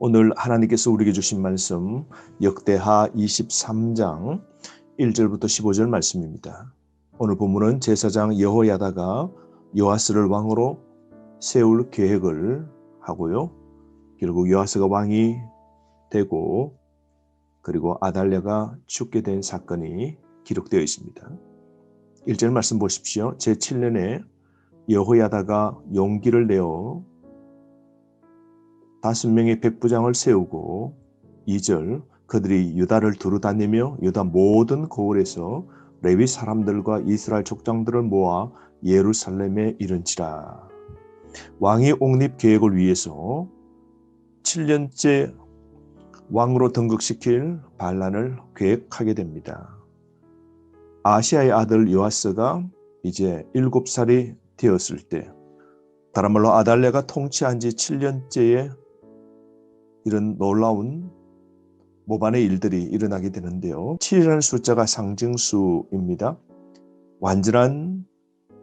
오늘 하나님께서 우리에게 주신 말씀 역대하 23장 1절부터 15절 말씀입니다. 오늘 본문은 제사장 여호야다가 요아스를 왕으로 세울 계획을 하고요. 결국 요아스가 왕이 되고 그리고 아달랴가 죽게 된 사건이 기록되어 있습니다. 1절 말씀 보십시오. 제7년에 여호야다가 용기를 내어 5명의 백부장을 세우고 2절 그들이 유다를 두루다니며 유다 모든 고을에서 레위 사람들과 이스라엘 족장들을 모아 예루살렘에 이른지라. 왕이 옹립 계획을 위해서 7년째 왕으로 등극시킬 반란을 계획하게 됩니다. 아시아의 아들 요아스가 이제 7살이 되었을 때, 다른 말로 아달랴가 통치한 지 7년째에 이런 놀라운 모반의 일들이 일어나게 되는데요. 7이라는 숫자가 상징수입니다. 완전한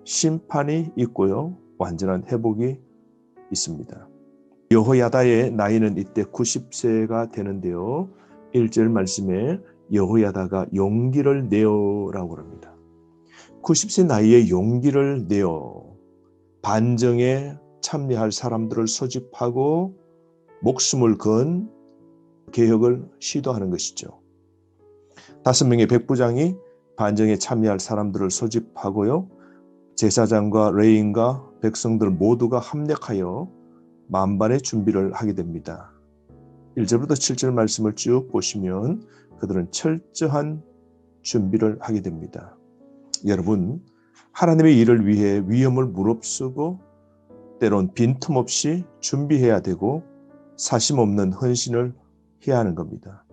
심판이 있고요. 완전한 회복이 있습니다. 여호야다의 나이는 이때 90세가 되는데요. 1절 말씀에 여호야다가 용기를 내어라고 합니다. 90세 나이에 용기를 내어 반정에 참여할 사람들을 소집하고 목숨을 건 개혁을 시도하는 것이죠. 5명의 백부장이 반정에 참여할 사람들을 소집하고요. 제사장과 레위인과 백성들 모두가 합력하여 만반의 준비를 하게 됩니다. 1절부터 7절 말씀을 쭉 보시면 그들은 철저한 준비를 하게 됩니다. 여러분, 하나님의 일을 위해 위험을 무릅쓰고 때론 빈틈없이 준비해야 되고 사심 없는 헌신을 해야 하는 겁니다.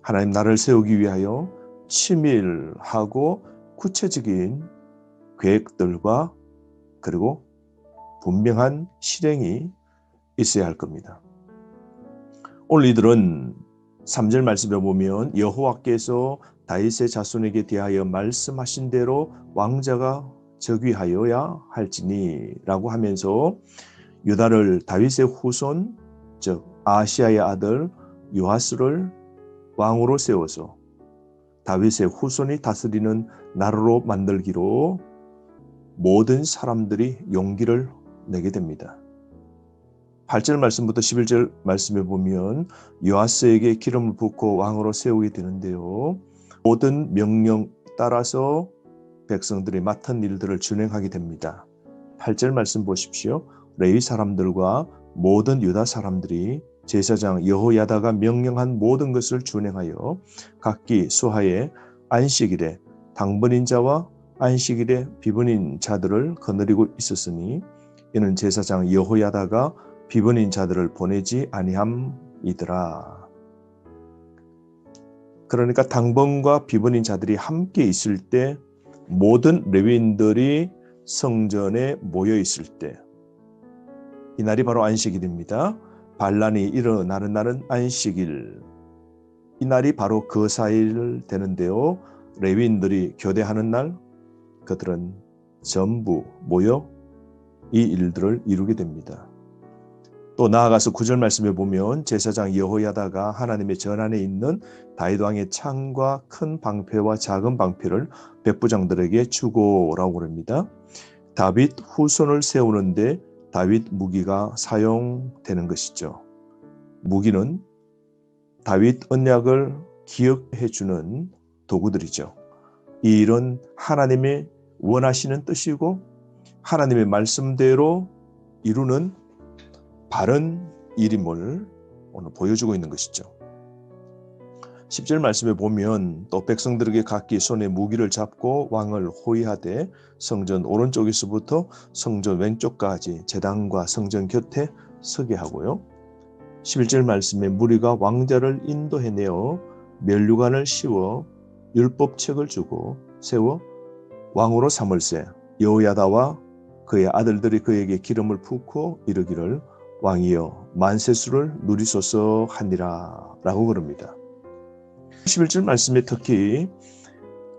하나님 나라를 세우기 위하여 치밀하고 구체적인 계획들과 그리고 분명한 실행이 있어야 할 겁니다. 오늘 이들은 3절 말씀에 보면 여호와께서 다윗의 자손에게 대하여 말씀하신 대로 왕자가 즉위하여야 할지니 라고 하면서 유다를 다윗의 후손 즉 아시아의 아들 요아스를 왕으로 세워서 다윗의 후손이 다스리는 나라로 만들기로 모든 사람들이 용기를 내게 됩니다. 8절 말씀부터 11절 말씀에 보면 요아스에게 기름을 붓고 왕으로 세우게 되는데요. 모든 명령 따라서 백성들이 맡은 일들을 준행하게 됩니다. 8절 말씀 보십시오. 레위 사람들과 모든 유다 사람들이 제사장 여호야다가 명령한 모든 것을 준행하여 각기 수하에 안식일에 당번인 자와 안식일에 비번인 자들을 거느리고 있었으니 이는 제사장 여호야다가 비번인 자들을 보내지 아니함이더라. 그러니까 당번과 비번인 자들이 함께 있을 때 모든 레위인들이 성전에 모여 있을 때 이 날이 바로 안식일입니다. 반란이 일어나는 날은 안식일. 이 날이 바로 그 4일 되는데요. 레위인들이 교대하는 날 그들은 전부 모여 이 일들을 이루게 됩니다. 또 나아가서 9절 말씀에 보면 제사장 여호야다가 하나님의 전안에 있는 다윗 왕의 창과 큰 방패와 작은 방패를 백부장들에게 주고라고 합니다. 다윗 후손을 세우는데 다윗 무기가 사용되는 것이죠. 무기는 다윗 언약을 기억해 주는 도구들이죠. 이 일은 하나님의 원하시는 뜻이고 하나님의 말씀대로 이루는 바른 일임을 오늘 보여주고 있는 것이죠. 10절 말씀에 보면 또 백성들에게 각기 손에 무기를 잡고 왕을 호위하되 성전 오른쪽에서부터 성전 왼쪽까지 제단과 성전 곁에 서게 하고요. 11절 말씀에 무리가 왕자를 인도해내어 면류관을 씌워 율법책을 주고 세워 왕으로 삼을세 여호야다와 그의 아들들이 그에게 기름을 붓고 이르기를 왕이여 만세수를 누리소서 하니라 라고 그럽니다. 11절 말씀에 특히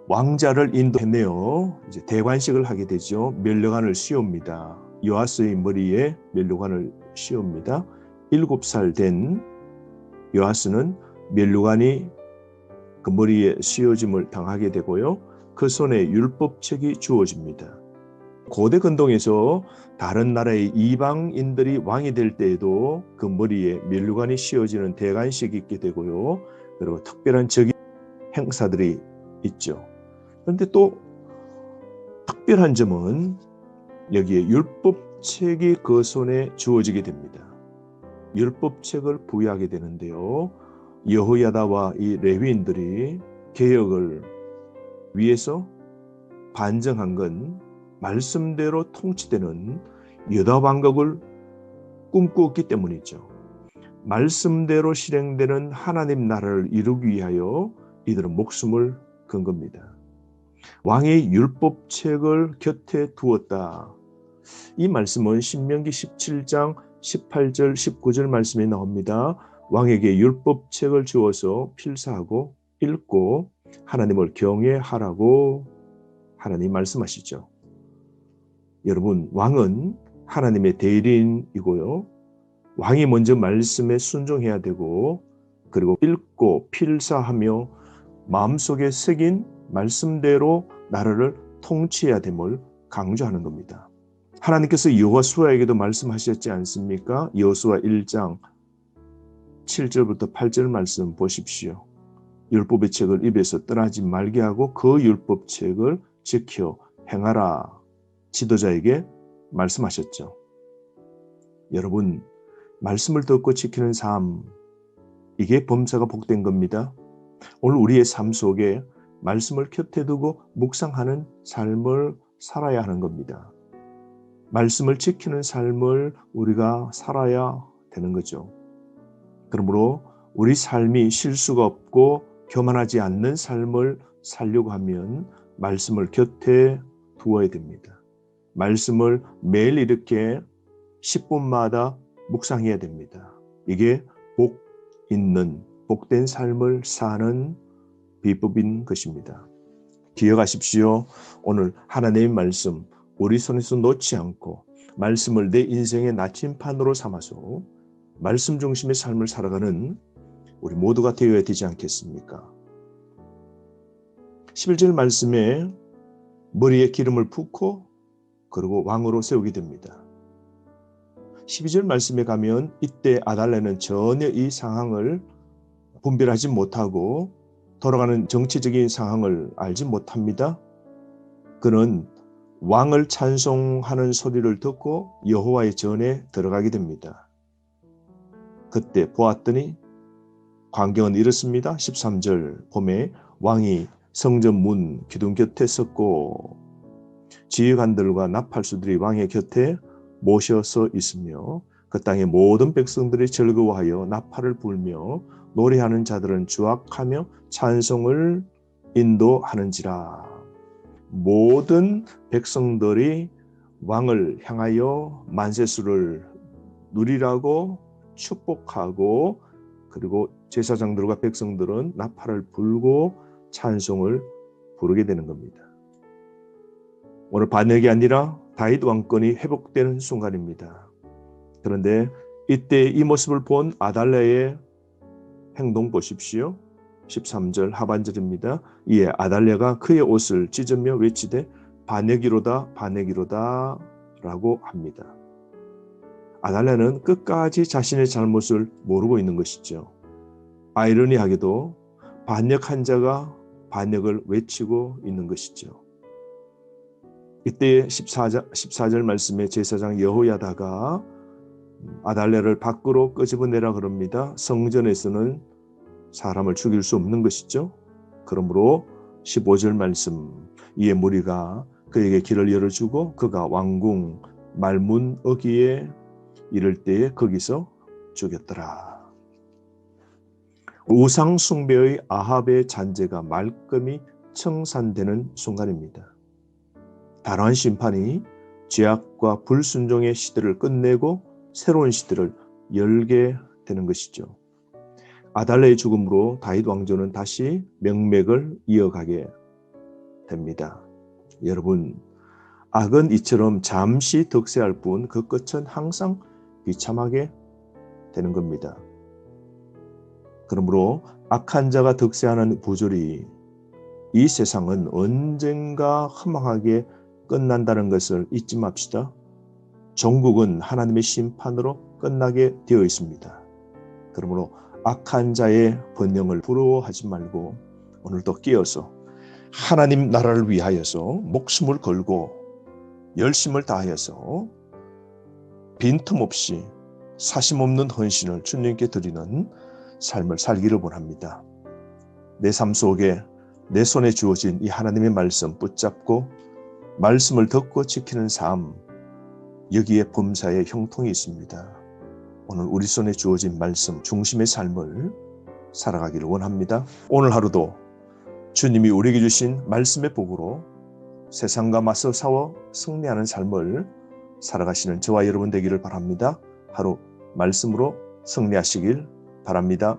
왕자를 인도해내어 이제 대관식을 하게 되죠. 면류관을 씌웁니다. 요아스의 머리에 면류관을 씌웁니다. 7살 된 요아스는 면류관이 그 머리에 씌워짐을 당하게 되고요. 그 손에 율법책이 주어집니다. 고대 근동에서 다른 나라의 이방인들이 왕이 될 때에도 그 머리에 면류관이 씌워지는 대관식이 있게 되고요. 그리고 특별한 적인 행사들이 있죠. 그런데 또 특별한 점은 여기에 율법책이 그 손에 주어지게 됩니다. 율법책을 부여하게 되는데요. 여호야다와 이 레위인들이 개혁을 위해서 반정한 건 말씀대로 통치되는 유다 왕국을 꿈꾸었기 때문이죠. 말씀대로 실행되는 하나님 나라를 이루기 위하여 이들은 목숨을 건 겁니다. 왕이 율법책을 곁에 두었다. 이 말씀은 신명기 17장 18절 19절 말씀에 나옵니다. 왕에게 율법책을 주어서 필사하고 읽고 하나님을 경외하라고 하나님 말씀하시죠. 여러분, 왕은 하나님의 대리인이고요. 왕이 먼저 말씀에 순종해야 되고 그리고 읽고 필사하며 마음속에 새긴 말씀대로 나라를 통치해야 됨을 강조하는 겁니다. 하나님께서 여호수아에게도 말씀하셨지 않습니까? 여호수아 1장 7절부터 8절 말씀 보십시오. 율법의 책을 입에서 떠나지 말게 하고 그 율법책을 지켜 행하라. 지도자에게 말씀하셨죠. 여러분, 말씀을 듣고 지키는 삶, 이게 범사가 복된 겁니다. 오늘 우리의 삶 속에 말씀을 곁에 두고 묵상하는 삶을 살아야 하는 겁니다. 말씀을 지키는 삶을 우리가 살아야 되는 거죠. 그러므로 우리 삶이 실수가 없고 교만하지 않는 삶을 살려고 하면 말씀을 곁에 두어야 됩니다. 말씀을 매일 이렇게 10분마다 묵상해야 됩니다. 이게 복 있는 복된 삶을 사는 비법인 것입니다. 기억하십시오. 오늘 하나님의 말씀 우리 손에서 놓지 않고 말씀을 내 인생의 나침판으로 삼아서 말씀 중심의 삶을 살아가는 우리 모두가 되어야 되지 않겠습니까? 11절 말씀에 머리에 기름을 붓고 그리고 왕으로 세우게 됩니다. 12절 말씀에 가면 이때 아달랴는 전혀 이 상황을 분별하지 못하고 돌아가는 정치적인 상황을 알지 못합니다. 그는 왕을 찬송하는 소리를 듣고 여호와의 전에 들어가게 됩니다. 그때 보았더니 광경은 이렇습니다. 13절 봄에 왕이 성전 문 기둥 곁에 섰고 지휘관들과 나팔수들이 왕의 곁에 모셔서 있으며 그 땅의 모든 백성들이 즐거워하여 나팔을 불며 노래하는 자들은 주악하며 찬송을 인도하는지라. 모든 백성들이 왕을 향하여 만세수를 누리라고 축복하고 그리고 제사장들과 백성들은 나팔을 불고 찬송을 부르게 되는 겁니다. 오늘 반역이 아니라 다윗 왕권이 회복되는 순간입니다. 그런데 이때 이 모습을 본 아달랴의 행동 보십시오. 13절 하반절입니다. 이에 아달랴가 그의 옷을 찢으며 외치되 반역이로다 반역이로다 라고 합니다. 아달랴는 끝까지 자신의 잘못을 모르고 있는 것이죠. 아이러니하게도 반역한 자가 반역을 외치고 있는 것이죠. 이때 14절 말씀에 제사장 여호야다가 아달랴를 밖으로 끄집어내라 그럽니다. 성전에서는 사람을 죽일 수 없는 것이죠. 그러므로 15절 말씀 이에 무리가 그에게 길을 열어주고 그가 왕궁 말문 어귀에 이를 때에 거기서 죽였더라. 우상 숭배의 아합의 잔재가 말끔히 청산되는 순간입니다. 단호한 심판이 죄악과 불순종의 시대를 끝내고 새로운 시대를 열게 되는 것이죠. 아달랴의 죽음으로 다윗 왕조는 다시 명맥을 이어가게 됩니다. 여러분, 악은 이처럼 잠시 득세할 뿐 그 끝은 항상 비참하게 되는 겁니다. 그러므로 악한 자가 득세하는 부조리, 이 세상은 언젠가 허망하게 끝난다는 것을 잊지 맙시다. 종국은 하나님의 심판으로 끝나게 되어 있습니다. 그러므로 악한 자의 번영을 부러워하지 말고 오늘도 깨어서 하나님 나라를 위하여서 목숨을 걸고 열심을 다하여서 빈틈없이 사심없는 헌신을 주님께 드리는 삶을 살기를 원합니다. 내 삶 속에 내 손에 주어진 이 하나님의 말씀 붙잡고 말씀을 듣고 지키는 삶, 여기에 범사의 형통이 있습니다. 오늘 우리 손에 주어진 말씀 중심의 삶을 살아가기를 원합니다. 오늘 하루도 주님이 우리에게 주신 말씀의 복으로 세상과 맞서 싸워 승리하는 삶을 살아가시는 저와 여러분 되기를 바랍니다. 하루 말씀으로 승리하시길 바랍니다.